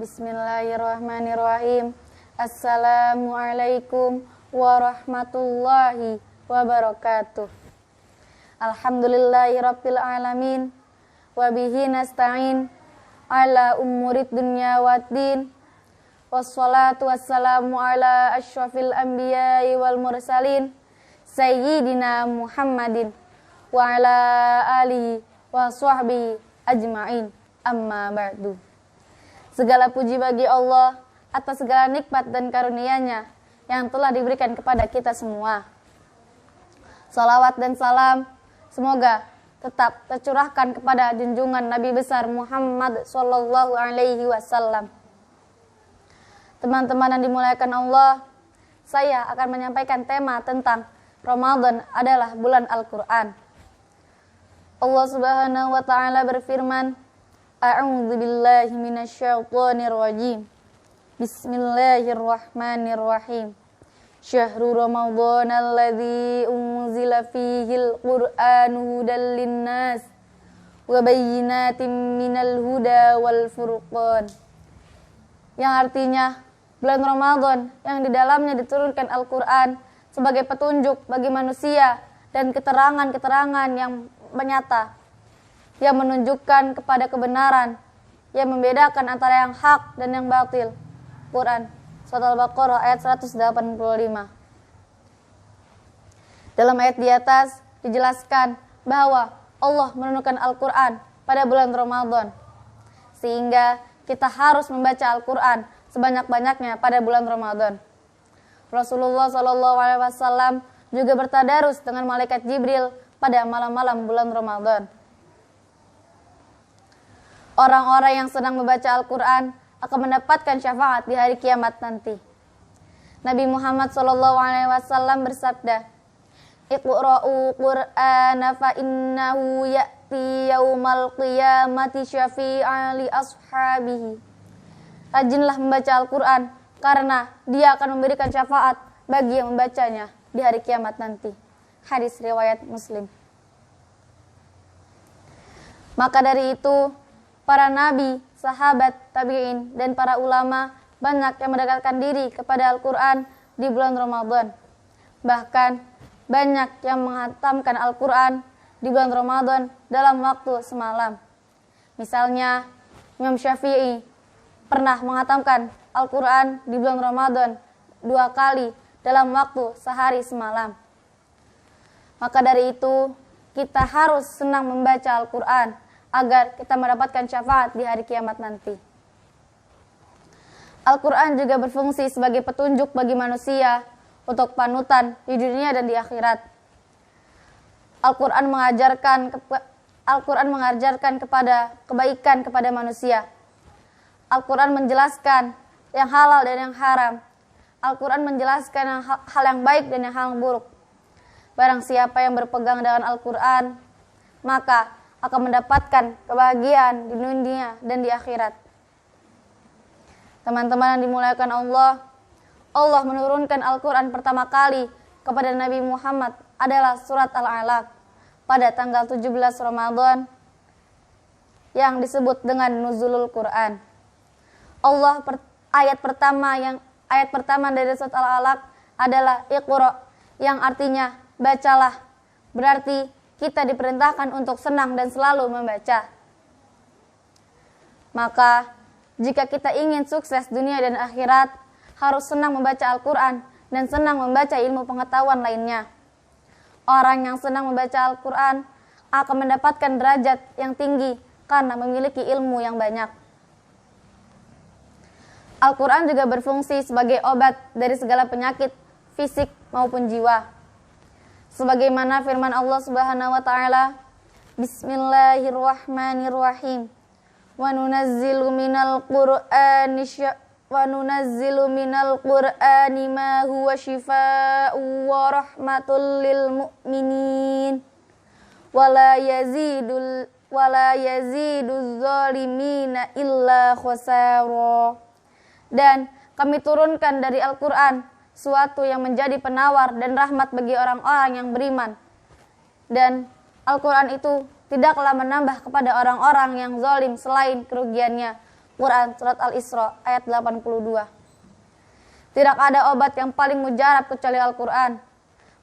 Bismillahirrahmanirrahim. Assalamualaikum warahmatullahi wabarakatuh. Alhamdulillahirabbil alamin wa bihi nasta'in ala umurid dunya waddin. Wassalatu wassalamu ala asyrafil anbiya'i wal mursalin sayyidina Muhammadin wa ala alihi wa sahbihi ajma'in. Amma ba'du. Segala puji bagi Allah atas segala nikmat dan karunia-Nya yang telah diberikan kepada kita semua. Salawat dan salam semoga tetap tercurahkan kepada junjungan Nabi besar Muhammad sallallahu alaihi wasallam. Teman-teman yang dimuliakan Allah, saya akan menyampaikan tema tentang Ramadan adalah bulan Al-Qur'an. Allah Subhanahu wa taala berfirman, A'udzu billahi minasyaitonir rajim. Bismillahirrahmanirrahim. Syahrul Ramadhanal ladzi unzila fihil Qur'anu hudal linnas wa bayyinatin minal huda wal furqan. Yang artinya bulan Ramadan yang di dalamnya diturunkan Al-Qur'an sebagai petunjuk bagi manusia dan keterangan-keterangan yang menyata yang menunjukkan kepada kebenaran, yang membedakan antara yang hak dan yang batil. Quran Surat Al-Baqarah ayat 185. Dalam ayat di atas dijelaskan bahwa Allah menurunkan Al-Quran pada bulan Ramadan, sehingga kita harus membaca Al-Quran sebanyak-banyaknya pada bulan Ramadan. Rasulullah SAW juga bertadarus dengan malaikat Jibril pada malam-malam bulan Ramadan. Orang-orang yang sedang membaca Al-Quran akan mendapatkan syafaat di hari kiamat nanti. Nabi Muhammad SAW bersabda, Iqra'u Qur'ana fa innahu ya'ti yaumal qiyamati syafi'an li ashabihi. Rajinlah membaca Al-Quran karena dia akan memberikan syafaat bagi yang membacanya di hari kiamat nanti. Hadis riwayat Muslim. Maka dari itu, para nabi, sahabat, tabi'in, dan para ulama banyak yang mendekatkan diri kepada Al-Quran di bulan Ramadan. Bahkan banyak yang menghatamkan Al-Quran di bulan Ramadan dalam waktu semalam. Misalnya, Imam Syafi'i pernah menghatamkan Al-Quran di bulan Ramadan 2 kali dalam waktu sehari semalam. Maka dari itu, kita harus senang membaca Al-Quran agar kita mendapatkan syafaat di hari kiamat nanti. Al-Quran juga berfungsi sebagai petunjuk bagi manusia untuk panutan di dunia dan di akhirat. Al-Quran mengajarkan kepada kebaikan kepada manusia. Al-Quran menjelaskan yang halal dan yang haram. Al-Quran menjelaskan hal yang baik dan yang hal yang buruk. Barang siapa yang berpegang dengan Al-Quran, maka akan mendapatkan kebahagiaan di dunia dan di akhirat. Teman-teman yang dimuliakan Allah, Allah menurunkan Al-Quran pertama kali kepada Nabi Muhammad adalah surat Al-Alaq pada tanggal 17 Ramadan yang disebut dengan Nuzulul Quran. Ayat pertama dari surat Al-Alaq adalah Iqra, yang artinya bacalah. Berarti kita diperintahkan untuk senang dan selalu membaca. Maka, jika kita ingin sukses dunia dan akhirat, harus senang membaca Al-Quran dan senang membaca ilmu pengetahuan lainnya. Orang yang senang membaca Al-Quran akan mendapatkan derajat yang tinggi karena memiliki ilmu yang banyak. Al-Quran juga berfungsi sebagai obat dari segala penyakit fisik maupun jiwa. Sebagaimana firman Allah Subhanahu wa taala, Bismillahirrahmanirrahim. Wa nunazzilu minal Qur'ani ma huwa shifaa'un wa rahmatul lil mu'minin. Wa la yaziduz zalimina illa khasara. Dan kami turunkan dari Al-Quran suatu yang menjadi penawar dan rahmat bagi orang-orang yang beriman. Dan Al-Quran itu tidaklah menambah kepada orang-orang yang zalim selain kerugiannya. Quran surat Al-Isra ayat 82. Tidak ada obat yang paling mujarab kecuali Al-Quran,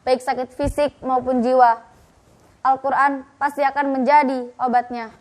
baik sakit fisik maupun jiwa. Al-Quran pasti akan menjadi obatnya.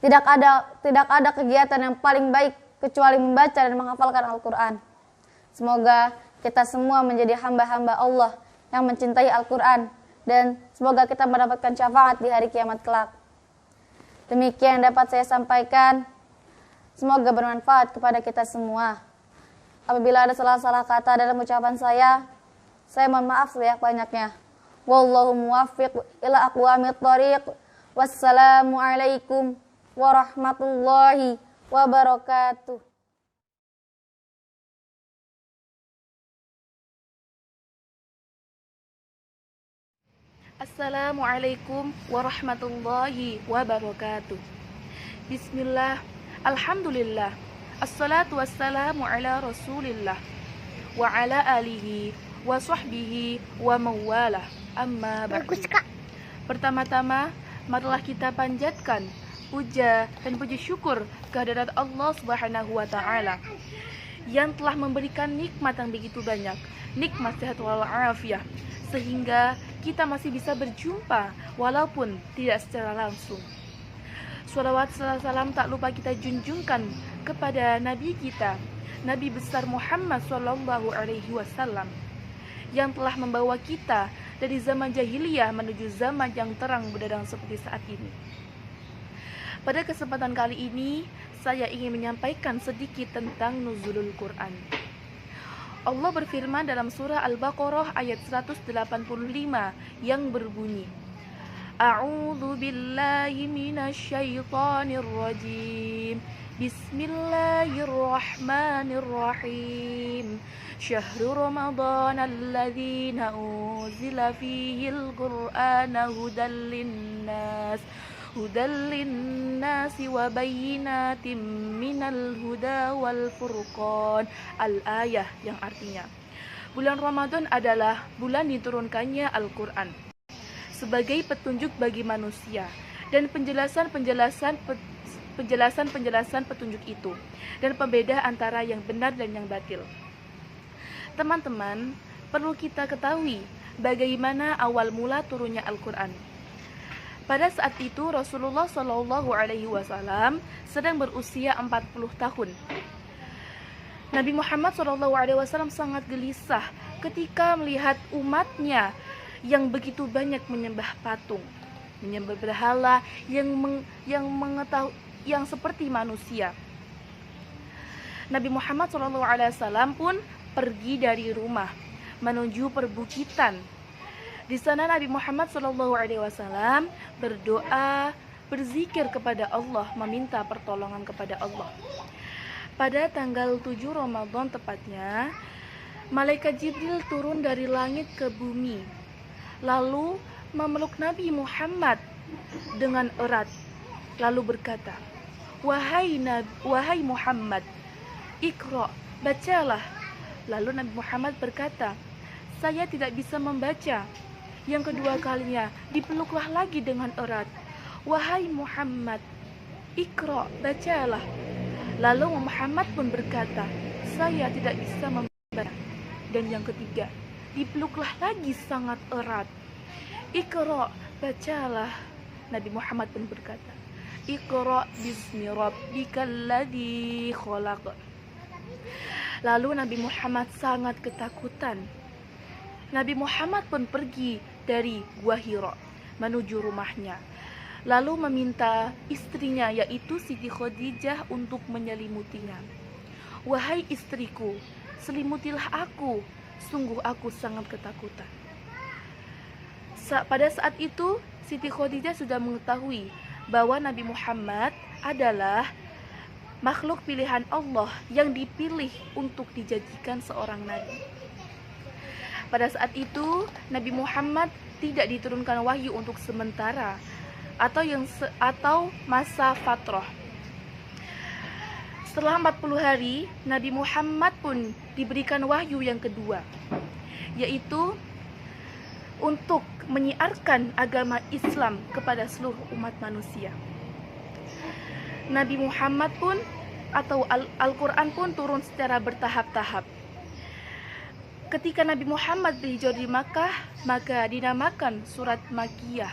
Tidak ada kegiatan yang paling baik kecuali membaca dan menghafalkan Al-Quran. Semoga kita semua menjadi hamba-hamba Allah yang mencintai Al-Quran, dan semoga kita mendapatkan syafaat di hari kiamat kelak. Demikian yang dapat saya sampaikan. Semoga bermanfaat kepada kita semua. Apabila ada salah-salah kata dalam ucapan saya mohhon maaf sebanyak-banyaknya. Wallahu muwaffiq ila aqwamit thoriq. Wassalamualaikum warahmatullahi wabarakatuh. Assalamualaikum warahmatullahi wabarakatuh. Bismillah, alhamdulillah, assalatu wassalamu ala rasulillah wa ala alihi wa sahbihi wa mawalah, amma ba'du. Pertama-tama, marilah kita panjatkan puja dan puji syukur kehadirat Allah Subhanahu wa ta'ala yang telah memberikan nikmat yang begitu banyak, nikmat sehat walafiat, sehingga kita masih bisa berjumpa walaupun tidak secara langsung. Shalawat salam tak lupa kita junjungkan kepada Nabi kita, Nabi besar Muhammad Sallallahu Alaihi Wasallam, yang telah membawa kita dari zaman jahiliyah menuju zaman yang terang benderang seperti saat ini. Pada kesempatan kali ini, saya ingin menyampaikan sedikit tentang nuzulul Quran. Allah berfirman dalam surah Al-Baqarah ayat 185 yang berbunyi, A'udzu billahi minasyaitonir rajim. Bismillahirrahmanirrahim. Syahrul Ramadan alladzi unzila fihil Qur'ana hudal linnasi wa bayyinatin minal huda wal furqan. Al-ayah, yang artinya bulan Ramadan adalah bulan diturunkannya Al-Quran sebagai petunjuk bagi manusia, dan penjelasan petunjuk itu dan pembeda antara yang benar dan yang batil. Teman-teman, perlu kita ketahui bagaimana awal mula turunnya Al-Quran. Pada saat itu Rasulullah Shallallahu Alaihi Wasallam sedang berusia 40 tahun. Nabi Muhammad Shallallahu Alaihi Wasallam sangat gelisah ketika melihat umatnya yang begitu banyak menyembah patung, menyembah berhala yang seperti manusia. Nabi Muhammad Shallallahu Alaihi Wasallam pun pergi dari rumah menuju perbukitan. Di sana Nabi Muhammad SAW berdoa, berzikir kepada Allah, meminta pertolongan kepada Allah. Pada tanggal 7 Ramadan tepatnya, malaikat Jibril turun dari langit ke bumi, lalu memeluk Nabi Muhammad dengan erat, lalu berkata, Wahai Muhammad, Iqra, bacalah. Lalu Nabi Muhammad berkata, saya tidak bisa membaca. Yang kedua kalinya dipeluklah lagi dengan erat. Wahai Muhammad, Iqra, bacalah. Lalu Muhammad pun berkata, saya tidak bisa membaca. Dan yang ketiga, dipeluklah lagi sangat erat. Iqra, bacalah. Nabi Muhammad pun berkata, Iqra bismi rabbikal ladzi khalaq. Lalu Nabi Muhammad sangat ketakutan. Nabi Muhammad pun pergi dari Gua Hira menuju rumahnya, lalu meminta istrinya yaitu Siti Khadijah untuk menyelimutinya. Wahai istriku, selimutilah aku, sungguh aku sangat ketakutan. Pada saat itu Siti Khadijah sudah mengetahui bahwa Nabi Muhammad adalah makhluk pilihan Allah yang dipilih untuk dijadikan seorang nabi. Pada saat itu Nabi Muhammad tidak diturunkan wahyu untuk sementara atau masa fatrah. Setelah 40 hari, Nabi Muhammad pun diberikan wahyu yang kedua, yaitu untuk menyiarkan agama Islam kepada seluruh umat manusia. Nabi Muhammad pun atau Al-Quran pun turun secara bertahap-tahap. Ketika Nabi Muhammad berhijrah di Makkah, maka dinamakan surat Makkiyah.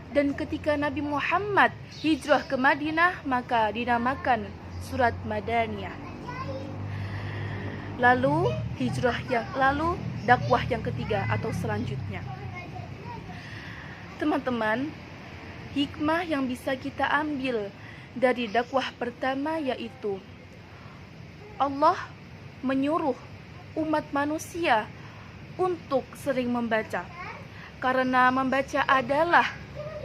Dan ketika Nabi Muhammad hijrah ke Madinah, maka dinamakan surat Madaniyah. Lalu dakwah yang ketiga atau selanjutnya. Teman-teman, hikmah yang bisa kita ambil dari dakwah pertama yaitu Allah menyuruh umat manusia untuk sering membaca, karena membaca adalah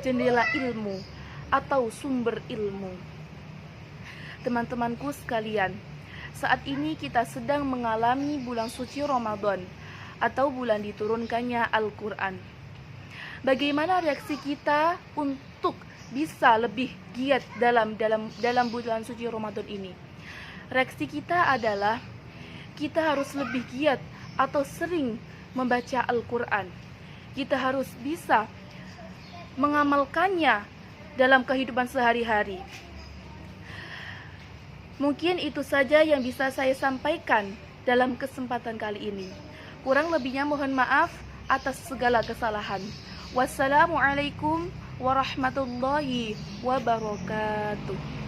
jendela ilmu atau sumber ilmu. Teman-temanku sekalian, saat ini kita sedang mengalami bulan suci Ramadan atau bulan diturunkannya Al-Quran. Bagaimana reaksi kita untuk bisa lebih giat dalam bulan suci Ramadan ini? Reaksi kita adalah kita harus lebih giat atau sering membaca Al-Quran. Kita harus bisa mengamalkannya dalam kehidupan sehari-hari. Mungkin itu saja yang bisa saya sampaikan dalam kesempatan kali ini. Kurang lebihnya mohon maaf atas segala kesalahan. Wassalamualaikum warahmatullahi wabarakatuh.